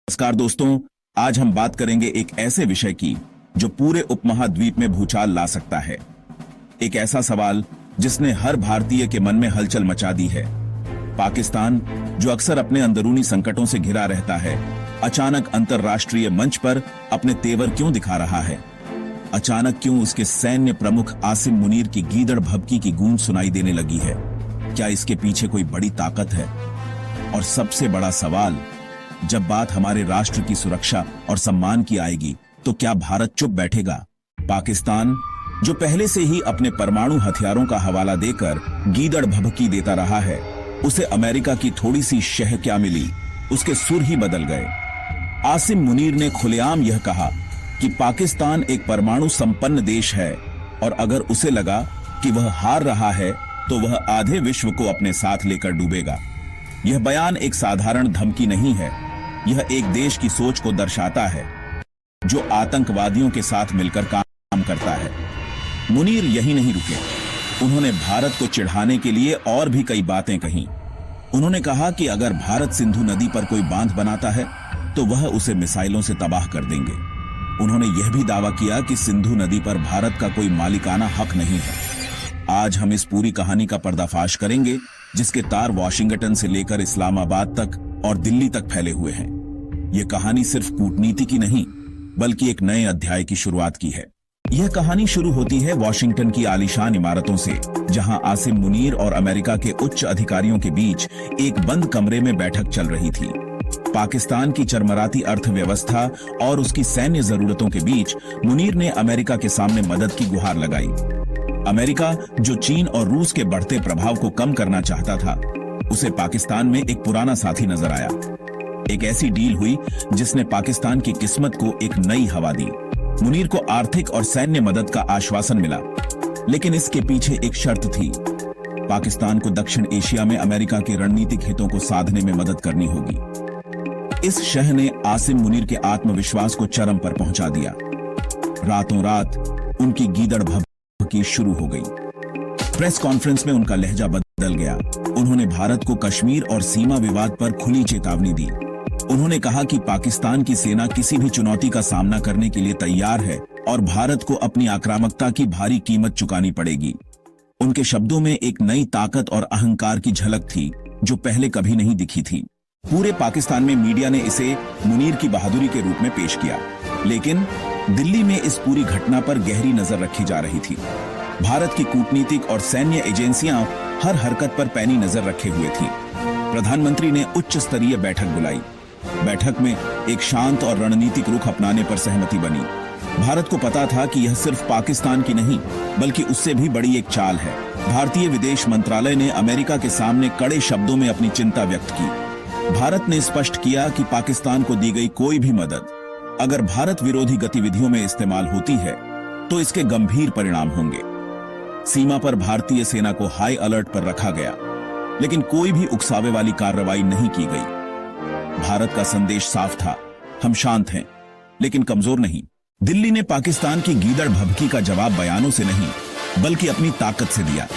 नमस्कार दोस्तों, आज हम बात करेंगे एक ऐसे विषय की जो पूरे उपमहाद्वीप में भूचाल ला सकता है। एक ऐसा सवाल जिसने हर भारतीय के मन में हलचल मचा दी है। पाकिस्तान, जो अक्सर अपने अंदरूनी संकटों से घिरा रहता है, अचानक अंतर्राष्ट्रीय मंच पर अपने तेवर क्यों दिखा रहा है? अचानक क्यों उसके सैन्य प्रमुख आसिम मुनीर की गीदड़ भभकी की गूंज सुनाई देने लगी है? क्या इसके पीछे कोई बड़ी ताकत है? और सबसे बड़ा सवाल, जब बात हमारे राष्ट्र की सुरक्षा और सम्मान की आएगी तो क्या भारत चुप बैठेगा? पाकिस्तान, जो पहले से ही अपने परमाणु हथियारों का हवाला देकर गीदड़ भभकी देता रहा है, उसे अमेरिका की थोड़ी सी शह क्या मिली, उसके सुर ही बदल गए। आसिम मुनीर ने खुलेआम यह कहा कि पाकिस्तान एक परमाणु संपन्न देश है और अगर उसे लगा कि वह हार रहा है तो वह आधे विश्व को अपने साथ लेकर डूबेगा। यह बयान एक साधारण धमकी नहीं है, यह एक देश की सोच को दर्शाता है जो आतंकवादियों के साथ मिलकर काम करता है। मुनीर यही नहीं रुके, उन्होंने भारत को चिढ़ाने के लिए और भी कई बातें कहीं। उन्होंने कहा कि अगर भारत सिंधु नदी पर कोई बांध बनाता है तो वह उसे मिसाइलों से तबाह कर देंगे। उन्होंने यह भी दावा किया कि सिंधु नदी पर भारत का कोई मालिकाना हक नहीं है। आज हम इस पूरी कहानी का पर्दाफाश करेंगे, जिसके तार वॉशिंगटन से लेकर इस्लामाबाद तक और दिल्ली तक फैले हुए हैं। यह कहानी सिर्फ कूटनीति की नहीं, बल्कि एक नए अध्याय की शुरुआत की है। यह कहानी शुरू होती है वॉशिंगटन की आलीशान इमारतों से, जहां आसिम मुनीर और अमेरिका के उच्च अधिकारियों के बीच एक बंद कमरे में बैठक चल रही थी। पाकिस्तान की चरमराती अर्थव्यवस्था और उसकी सैन्य जरूरतों के बीच मुनीर ने अमेरिका के सामने मदद की गुहार लगाई। अमेरिका, जो चीन और रूस के बढ़ते प्रभाव को कम करना चाहता था, उसे पाकिस्तान में एक पुराना साथी नजर आया। एक ऐसी डील हुई जिसने पाकिस्तान की किस्मत को एक नई हवा दी। मुनीर को आर्थिक और सैन्य मदद का आश्वासन मिला, लेकिन इसके पीछे एक शर्त थी। पाकिस्तान को दक्षिण एशिया में अमेरिका के रणनीतिक हितों को साधने में मदद करनी होगी। इस शह ने आसिम मुनीर के आत्मविश्वास को चरम पर पहुंचा दिया। रातों रात उनकी गीदड़ भभकी शुरू हो गई। प्रेस कॉन्फ्रेंस में उनका लहजा बदल गया। उन्होंने भारत को कश्मीर और सीमा विवाद पर खुली चेतावनी दी। उन्होंने कहा कि पाकिस्तान की सेना किसी भी चुनौती का सामना करने के लिए तैयार है और भारत को अपनी आक्रामकता की भारी कीमत चुकानी पड़ेगी। उनके शब्दों में एक नई ताकत और अहंकार की झलक थी जो पहले कभी नहीं दिखी थी। पूरे पाकिस्तान में मीडिया ने इसे मुनीर की बहादुरी के रूप में पेश किया, लेकिन दिल्ली में इस पूरी घटना पर गहरी नजर रखी जा रही थी। भारत की कूटनीतिक और सैन्य एजेंसियां हर हरकत पर पैनी नजर रखे हुए थी। प्रधानमंत्री ने उच्च स्तरीय बैठक बुलाई। बैठक में एक शांत और रणनीतिक रुख अपनाने पर सहमति बनी। भारत को पता था कि यह सिर्फ पाकिस्तान की नहीं, बल्कि उससे भी बड़ी एक चाल है। भारतीय विदेश मंत्रालय ने अमेरिका के सामने कड़े शब्दों में अपनी चिंता व्यक्त की। भारत ने स्पष्ट किया कि पाकिस्तान को दी गई कोई भी मदद अगर भारत विरोधी गतिविधियों में इस्तेमाल होती है तो इसके गंभीर परिणाम होंगे। सीमा पर भारतीय सेना को हाई अलर्ट पर रखा गया, लेकिन कोई भी उकसावे वाली कार्रवाई नहीं की गई। भारत का संदेश साफ था, हम शांत हैं, लेकिन कमजोर नहीं। दिल्ली ने पाकिस्तान की गीदड़ भभकी का जवाब बयानों से नहीं, बल्कि अपनी ताकत से दिया।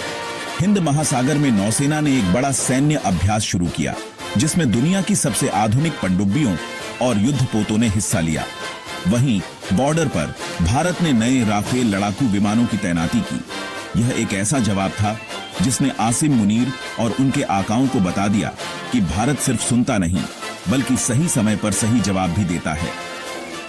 हिंद महासागर में नौसेना ने एक बड़ा सैन्य अभ्यास शुरू किया, जिसमें दुनिया की सबसे आधुनिक पनडुब्बियों और युद्धपोतों ने हिस्सा लिया। वहीं बॉर्डर पर भारत ने नए राफेल लड़ाकू विमानों की तैनाती की। यह एक ऐसा जवाब था जिसने आसिम मुनीर और उनके आकाओं को बता दिया कि भारत सिर्फ सुनता नहीं, बल्कि सही समय पर सही जवाब भी देता है।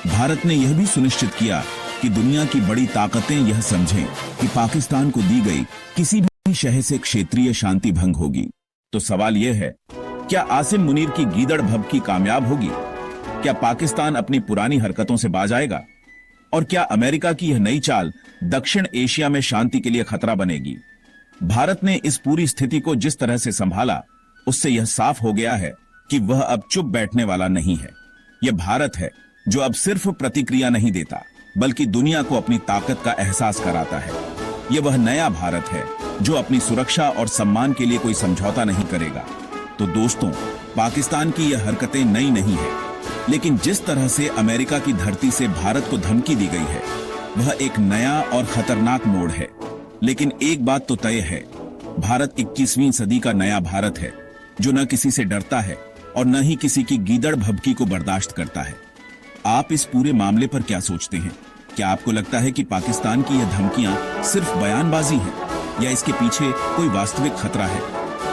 भारत ने यह भी सुनिश्चित किया कि दुनिया की बड़ी ताकतें यह समझें कि पाकिस्तान को दी गई किसी भी शह से क्षेत्रीय शांति भंग होगी। तो सवाल यह है, क्या आसिम मुनीर की गीदड़ भभकी कामयाब होगी? क्या पाकिस्तान अपनी पुरानी हरकतों से बाज आएगा? और क्या अमेरिका की यह नई चाल दक्षिण एशिया में शांति के लिए खतरा बनेगी? भारत ने इस पूरी स्थिति को जिस तरह से संभाला, उससे यह साफ हो गया है कि वह अब चुप बैठने वाला नहीं है। यह भारत है जो अब सिर्फ प्रतिक्रिया नहीं देता, बल्कि दुनिया को अपनी ताकत का एहसास कराता है। यह वह नया भारत है जो अपनी सुरक्षा और सम्मान के लिए कोई समझौता नहीं करेगा। तो दोस्तों, पाकिस्तान की यह हरकतें नई नहीं है, लेकिन जिस तरह से अमेरिका की धरती से भारत को धमकी दी गई है, वह एक नया और खतरनाक मोड़ है। लेकिन एक बात तो तय है, भारत 21वीं सदी का नया भारत है, जो न किसी से डरता है और न ही किसी की गीदड़ भभकी को बर्दाश्त करता है। आप इस पूरे मामले पर क्या सोचते हैं? क्या आपको लगता है कि पाकिस्तान की यह धमकियां सिर्फ बयानबाजी हैं या इसके पीछे कोई वास्तविक खतरा है?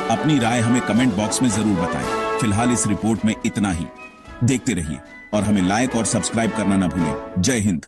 अपनी राय हमें कमेंट बॉक्स में जरूर बताएं। फिलहाल इस रिपोर्ट में इतना ही। देखते रहिए और हमें लाइक और सब्सक्राइब करना ना भूलें। जय हिंद।